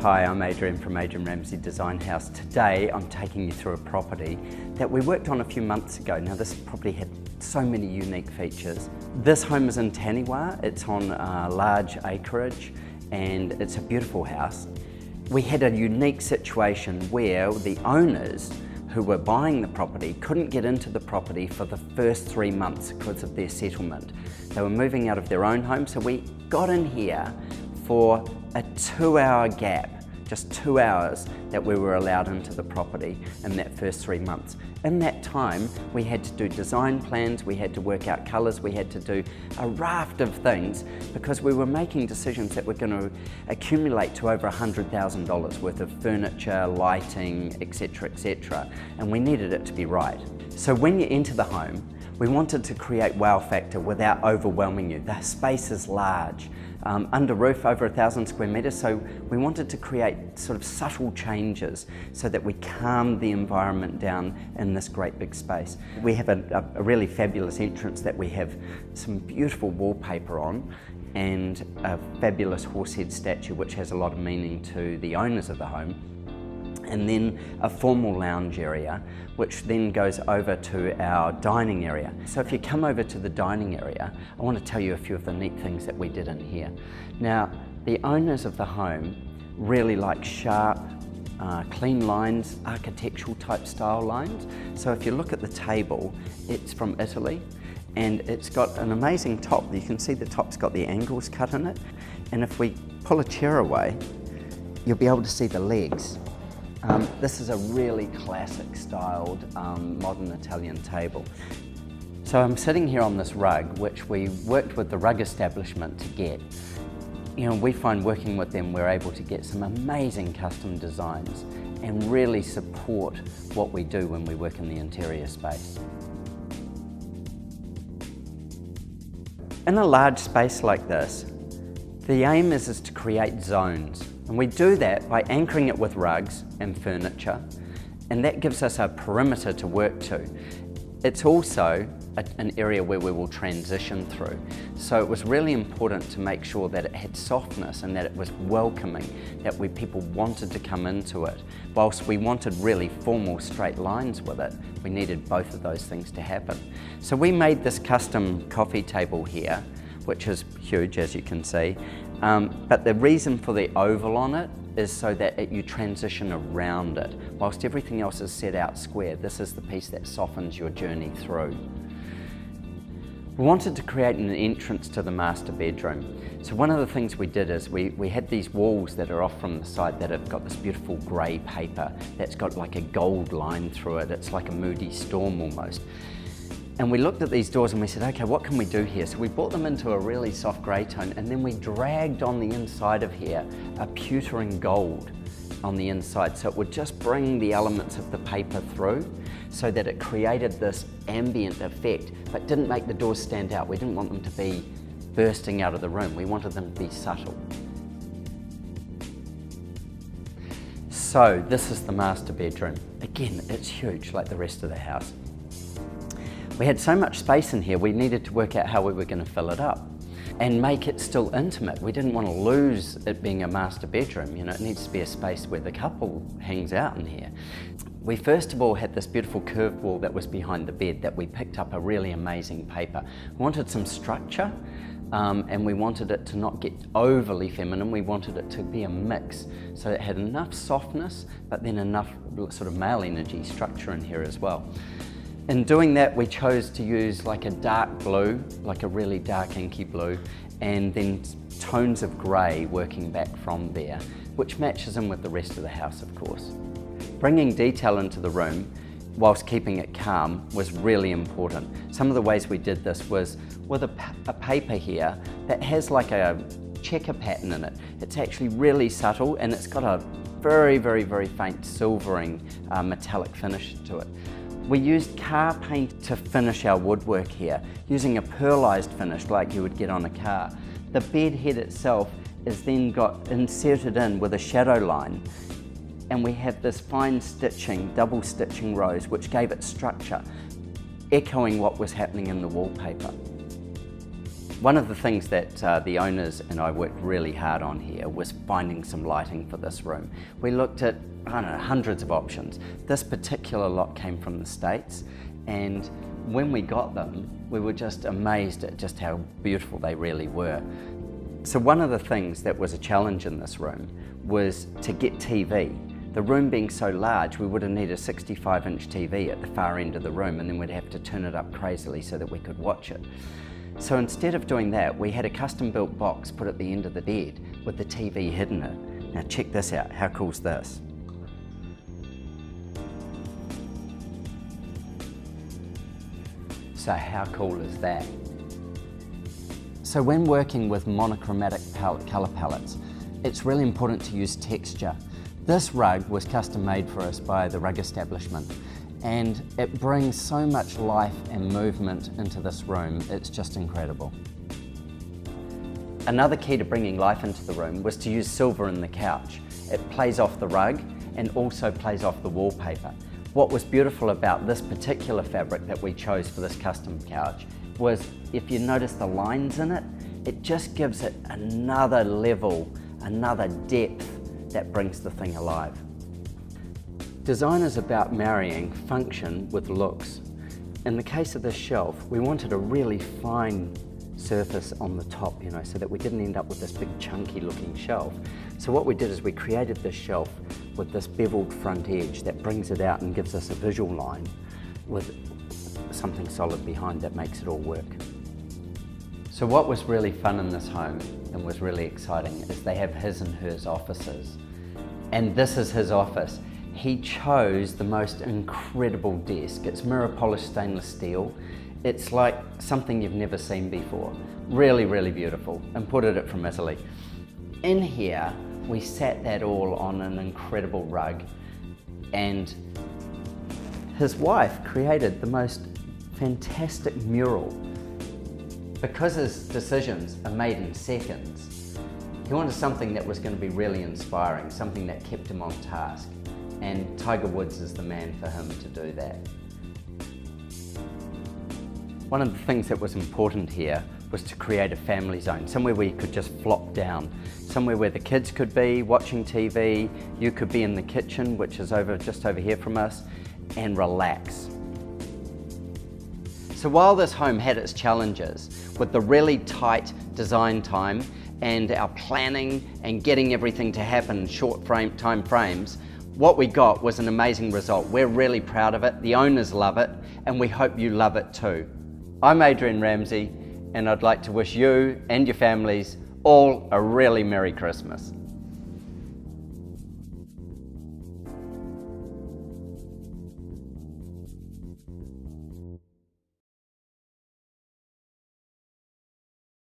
Hi, I'm Adrian from Adrian Ramsey Design House. Today I'm taking you through a property that we worked on a few months ago. Now this property had so many unique features. This home is in Taniwha. It's on large acreage and it's a beautiful house. We had a unique situation where the owners who were buying the property couldn't get into the property for the first 3 months because of their settlement. They were moving out of their own home, so we got in here for a 2-hour gap, just 2 hours that we were allowed into the property in that first 3 months. In that time, we had to do design plans, we had to work out colours, we had to do a raft of things because we were making decisions that were going to accumulate to over $100,000 worth of furniture, lighting, etc., and we needed it to be right. So when you enter the home, we wanted to create wow factor without overwhelming you. The space is large. Under roof, over 1,000 square metres, so we wanted to create sort of subtle changes so that we calm the environment down in this great big space. We have a really fabulous entrance that we have some beautiful wallpaper on and a fabulous horsehead statue which has a lot of meaning to the owners of the home. And then a formal lounge area, which then goes over to our dining area. So if you come over to the dining area, I want to tell you a few of the neat things that we did in here. Now, the owners of the home really like sharp, clean lines, architectural type style lines. So if you look at the table, it's from Italy, and it's got an amazing top. You can see the top's got the angles cut in it. And if we pull a chair away, you'll be able to see the legs. This is a really classic styled modern Italian table. So I'm sitting here on this rug, which we worked with the rug establishment to get. You know, we find working with them, we're able to get some amazing custom designs and really support what we do when we work in the interior space. In a large space like this, the aim is to create zones. And we do that by anchoring it with rugs and furniture, and that gives us a perimeter to work to. It's also an area where we will transition through. So it was really important to make sure that it had softness and that it was welcoming, that people wanted to come into it. Whilst we wanted really formal straight lines with it, we needed both of those things to happen. So we made this custom coffee table here, which is huge, as you can see. But the reason for the oval on it is so that you transition around it. Whilst everything else is set out square, this is the piece that softens your journey through. We wanted to create an entrance to the master bedroom. So one of the things we did is we had these walls that are off from the side that have got this beautiful grey paper that's got like a gold line through it. It's like a moody storm almost. And we looked at these doors and we said, okay, what can we do here? So we brought them into a really soft grey tone, and then we dragged on the inside of here a pewter and gold on the inside, so it would just bring the elements of the paper through so that it created this ambient effect but didn't make the doors stand out. We didn't want them to be bursting out of the room. We wanted them to be subtle. So this is the master bedroom. Again, it's huge like the rest of the house. We had so much space in here, we needed to work out how we were going to fill it up and make it still intimate. We didn't want to lose it being a master bedroom. You know, it needs to be a space where the couple hangs out in here. We first of all had this beautiful curved wall that was behind the bed that we picked up a really amazing paper. We wanted some structure and we wanted it to not get overly feminine. We wanted it to be a mix, so it had enough softness but then enough sort of male energy structure in here as well. In doing that, we chose to use like a dark blue, like a really dark inky blue, and then tones of grey working back from there, which matches in with the rest of the house, of course. Bringing detail into the room whilst keeping it calm was really important. Some of the ways we did this was with a paper here that has like a checker pattern in it. It's actually really subtle and it's got a very, very, very faint silvering metallic finish to it. We used car paint to finish our woodwork here, using a pearlized finish like you would get on a car. The bed head itself is then got inserted in with a shadow line, and we have this fine stitching, double stitching rows, which gave it structure, echoing what was happening in the wallpaper. One of the things that the owners and I worked really hard on here was finding some lighting for this room. We looked at, I don't know, hundreds of options. This particular lot came from the States, and when we got them, we were just amazed at just how beautiful they really were. So one of the things that was a challenge in this room was to get TV. The room being so large, we would have needed a 65-inch TV at the far end of the room, and then we'd have to turn it up crazily so that we could watch it. So instead of doing that, we had a custom-built box put at the end of the bed with the TV hidden in it. Now check this out, how cool's this? So how cool is that? So when working with monochromatic colour palettes, it's really important to use texture. This rug was custom made for us by the rug establishment, and it brings so much life and movement into this room, it's just incredible. Another key to bringing life into the room was to use silver in the couch. It plays off the rug and also plays off the wallpaper. What was beautiful about this particular fabric that we chose for this custom couch was, if you notice the lines in it, it just gives it another level, another depth that brings the thing alive. Design is about marrying function with looks. In the case of this shelf, we wanted a really fine surface on the top, so that we didn't end up with this big chunky looking shelf. So what we did is we created this shelf with this beveled front edge that brings it out and gives us a visual line with something solid behind that makes it all work. So what was really fun in this home and was really exciting is they have his and hers offices. And this is his office. He chose the most incredible desk. It's mirror polished stainless steel. It's like something you've never seen before. Really, really beautiful. Imported it from Italy. In here, we sat that all on an incredible rug, and his wife created the most fantastic mural. Because his decisions are made in seconds, he wanted something that was going to be really inspiring, something that kept him on task. And Tiger Woods is the man for him to do that. One of the things that was important here was to create a family zone, somewhere where you could just flop down, somewhere where the kids could be watching TV, you could be in the kitchen, which is just over here from us, and relax. So while this home had its challenges, with the really tight design time and our planning and getting everything to happen in short time frames, what we got was an amazing result. We're really proud of it, the owners love it, and we hope you love it too. I'm Adrian Ramsey, and I'd like to wish you and your families all a really Merry Christmas.